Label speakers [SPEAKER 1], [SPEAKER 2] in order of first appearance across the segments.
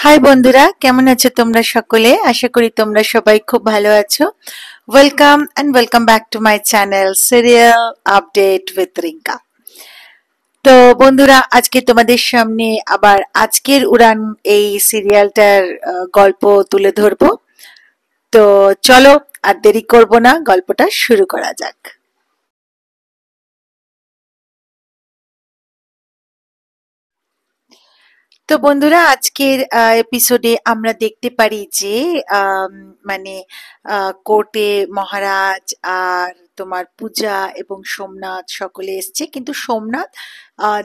[SPEAKER 1] High বন্ধুরা, কেমন আছো তোমরা সকলে? আশা করি তোমরা সবাই খুব ভালো আছো। Welcome back to my channel serial update with Rinka. তো বন্ধুরা, আজকে তোমাদের সামনে আবার আজকের উড়ান এই সিরিয়ালটার গল্প তুলে ধরবো। তো চলো, আর দেরি করব না, গল্পটা শুরু করা যাক। তো বন্ধুরা, আজকের এপিসোডে আমরা দেখতে পারি যে আম, মানে কোর্টে মহারাজ আর তোমার পূজা এবং সোমনাথ সকলে এসছে, কিন্তু সোমনাথ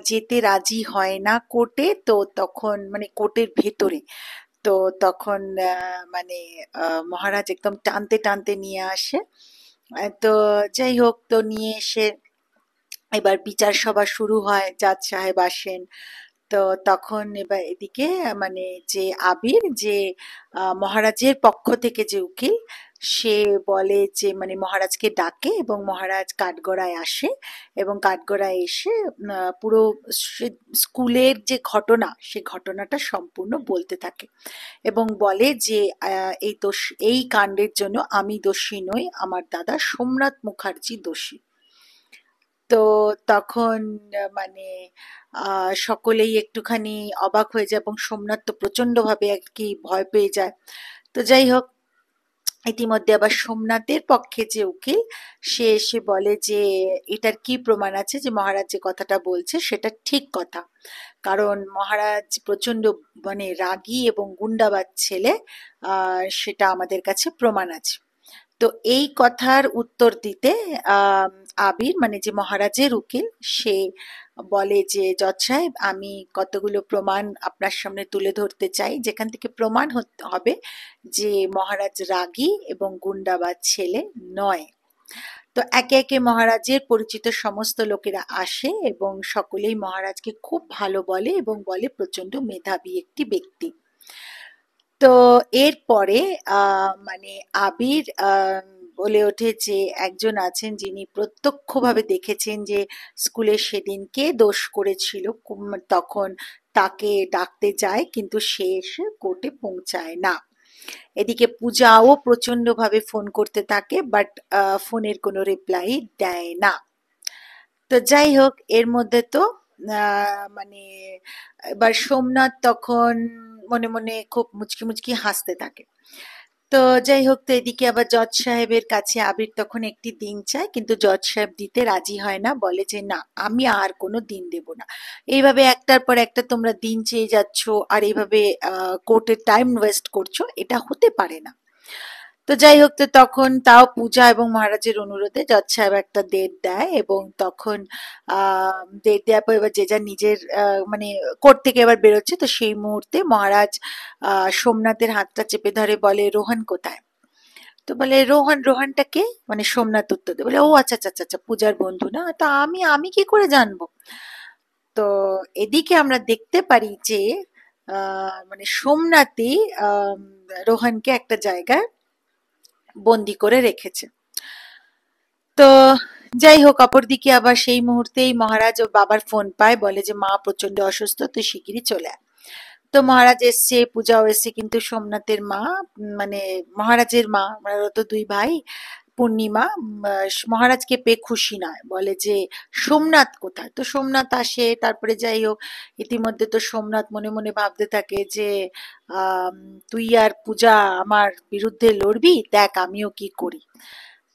[SPEAKER 1] যেতে রাজি হয় না কোর্টে। তো তখন মানে কোর্টের ভেতরে, তো তখন মানে মহারাজ একদম টানতে টানতে নিয়ে আসে। তো যাই হোক, তো নিয়ে এসে এবার বিচার সভা শুরু হয়, জাজ সাহেব আসেন। তো তখন এবার এদিকে মানে যে আবির, যে মহারাজের পক্ষ থেকে যে উকিল, সে বলে যে মানে মহারাজকে ডাকে এবং মহারাজ কাঠগড়ায় আসে। এবং কাঠগড়ায় এসে পুরো স্কুলের যে ঘটনা, সে ঘটনাটা সম্পূর্ণ বলতে থাকে এবং বলে যে এই কাণ্ডের জন্য আমি দোষী নই, আমার দাদা সোমনাথ মুখার্জি দোষী। তো তখন মানে সকলেই একটুখানি অবাক হয়ে যায় এবং সোমনাথ তো প্রচন্ড ভাবে আর কি ভয় পেয়ে যায়। তো যাই হোক, ইতিমধ্যে আবার সোমনাথের পক্ষে যে উকিল, সে এসে বলে যে এটার কি প্রমাণ আছে যে মহারাজ যে কথাটা বলছে সেটা ঠিক কথা। কারণ মহারাজ প্রচন্ড মানে রাগী এবং গুন্ডাবাজ ছেলে, সেটা আমাদের কাছে প্রমাণ আছে। তো এই কথার উত্তর দিতে আম, আবির মানে যে মহারাজের উকিল, সে বলে যে জজ সাহেব, আমি কতগুলো প্রমাণ আপনার সামনে তুলে ধরতে চাই, যেখান থেকে প্রমাণ হবে যে মহারাজ রাগী এবং গুন্ডাবাজ ছেলে নয়। তো একে একে মহারাজের পরিচিত সমস্ত লোকেরা আসে এবং সকলেই মহারাজকে খুব ভালো বলে এবং বলে প্রচন্ড মেধাবী একটি ব্যক্তি। তো এরপরে মানে আবির বলে ওঠে যে একজন আছেন যিনি প্রত্যক্ষভাবে দেখেছেন যে স্কুলে সেদিন কে দোষ করেছিল, তখন তাকে ডাকতে যায়, কিন্তু সে এসে কোর্টে পৌঁছায় না। এদিকে পূজাও প্রচন্ড ভাবে ফোন করতে থাকে, বাট ফোনের কোনো রিপ্লাই দেয় না। তো যাই হোক, এর মধ্যে তো মানে এবার সোমনাথ তখন মনে মনে খুব মুচকি মুচকি হাসতে থাকে। তো যাই হোক, তো এদিকে আবার জজ সাহেবের কাছে আবির তখন একটি দিন চায়, কিন্তু জজ সাহেব দিতে রাজি হয় না, বলে যে না, আমি আর কোনো দিন দেব না। এইভাবে একটার পর একটা তোমরা দিন চেয়ে যাচ্ছ, আর এইভাবে কোর্টের টাইম ওয়েস্ট করছো, এটা হতে পারে না। তো যাই হোক, তো তখন তাও পূজা এবং মহারাজের অনুরোধে জজ সাহেব একটা ডেট দেয় এবং তখন ডেট দেওয়ার পর এবার যে যা নিজের মানে কোর্ট থেকে এবার বেরোচ্ছে, তো সেই মুহূর্তে মহারাজ সোমনাথের হাতটা চেপে ধরে, বলে রোহন কোথায়? তো বলে রোহন, রোহনটাকে মানে সোমনাথ উত্তর দেয়, বলে ও আচ্ছা আচ্ছা আচ্ছা আচ্ছা, পূজার বন্ধু না? তা আমি কি করে জানবো? তো এদিকে আমরা দেখতে পারি যে মানে সোমনাথই রোহনকে একটা জায়গায় বন্দি করে রেখেছে। তো যাই হোক, অপরদিকে আবার সেই মুহূর্তেই মহারাজ ও বাবার ফোন পায়, বলে যে মা প্রচন্ড অসুস্থ, তুই শিগগিরই চলে আয়। তো মহারাজ এসছে, পূজাও এসছে, কিন্তু সোমনাথের মা মানে মহারাজের মা, মানে ওরা তো দুই ভাই, পূর্ণিমা মহারাজকে পেয়ে খুশি নয়, বলে যে সোমনাথ কোথায়? তো সোমনাথ আসে, তারপরে যাই হোক, ইতিমধ্যে তো সোমনাথ মনে মনে ভাবতে থাকে যে আম, তুই আর পূজা আমার বিরুদ্ধে লড়বি, দেখ আমিও কি করি।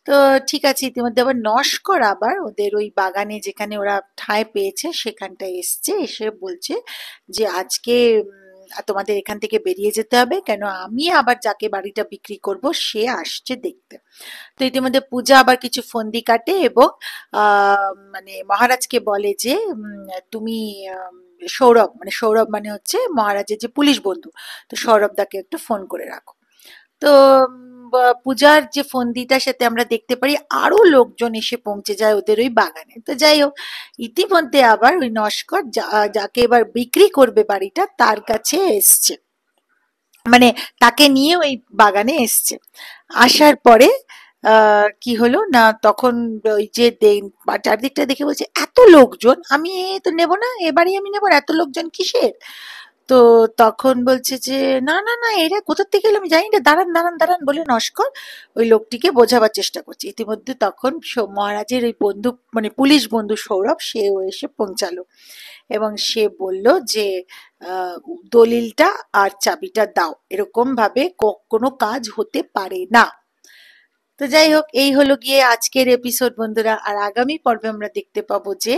[SPEAKER 1] তো ঠিক আছে, ইতিমধ্যে আবার নস্কর আবার ওদের ওই বাগানে যেখানে ওরা ঠাঁই পেয়েছে সেখানটায় এসছে, এসে বলছে যে আজকে তোমাদের এখান থেকে বেরিয়ে যেতে হবে, কেন আমি আবার যাকে বাড়িটা বিক্রি করব সে আসছে দেখতে। তো ইতিমধ্যে পূজা আবার কিছু ফন্দি কাটে এবং মানে মহারাজকে বলে যে তুমি সৌরভ মানে হচ্ছে মহারাজের যে পুলিশ বন্ধু, তো সৌরভ দাকে একটু ফোন করে রাখো। তো পূজার যে ফন্দিটার সাথে আমরা দেখতে পারি আরো লোকজন এসে পৌঁছে যায় ওদের ওই বাগানে। তো যাই হোক, ইতিমধ্যে আবার ওই নস্কর যাকে এবার বিক্রি করবে বাড়িটা, তার কাছে এসছে, মানে তাকে নিয়ে ওই বাগানে এসছে। আসার পরে কি হলো না, তখন ওই যে চারদিকটা দেখে বলছে এত লোকজন, আমি তো নেব না, এবারই আমি নেবো না, এত লোকজন কিসের? তো তখন বলছে যে না না না, এরা কোথা থেকে এলো আমি জানি না, দাঁড়ান দাঁড়ান দাঁড়ান বলে নস্কর ওই লোকটিকে বোঝাবার চেষ্টা করছে। ইতিমধ্যে তখন মহারাজের ওই বন্ধু মানে পুলিশ বন্ধু সৌরভ সেও এসে পৌঁছালো এবং সে বলল যে দলিলটা আর চাবিটা দাও, এরকম ভাবে কোনো কাজ হতে পারে না। তো যাই হোক, এই হলো গিয়ে আজকের এপিসোড বন্ধুরা। আর আগামী পর্বে আমরা দেখতে পাবো যে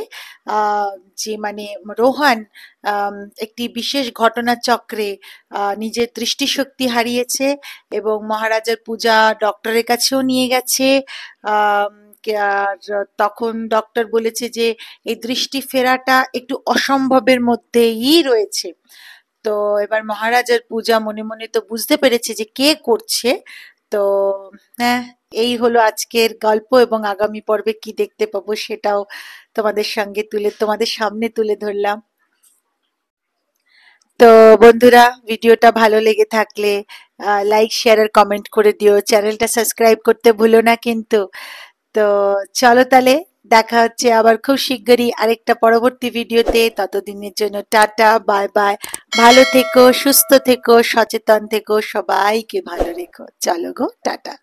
[SPEAKER 1] আহ, যে মানে রোহান একটি বিশেষ ঘটনা চক্রে নিজের দৃষ্টিশক্তি হারিয়েছে এবং মহারাজার পূজা ডক্টরের কাছেও নিয়ে গেছে। আম, আর তখন ডক্টর বলেছে যে এই দৃষ্টি ফেরাটা একটু অসম্ভবের মধ্যেই রয়েছে। তো এবার মহারাজার পূজা মনে মনে তো বুঝতে পেরেছে যে কে করছে। তো হ্যাঁ, এই হলো আজকের গল্প এবং আগামী পর্বে কি দেখতে পাবো সেটাও তোমাদের সামনে তুলে ধরলাম। তো বন্ধুরা, ভিডিওটা ভালো লেগে থাকলে লাইক শেয়ার আর কমেন্ট করে দিও, চ্যানেলটা সাবস্ক্রাইব করতে ভুলো না কিন্তু। তো চলো তাহলে, দেখা হচ্ছে আবার খুব শিগগিরই আরেকটা পরবর্তী ভিডিওতে। ততদিনের জন্য টাটা, বাই বাই। ভালো থেকো, সুস্থ থেকো, সচেতন থেকো, সবাইকে ভালো রেখো। চলো গো, টাটা।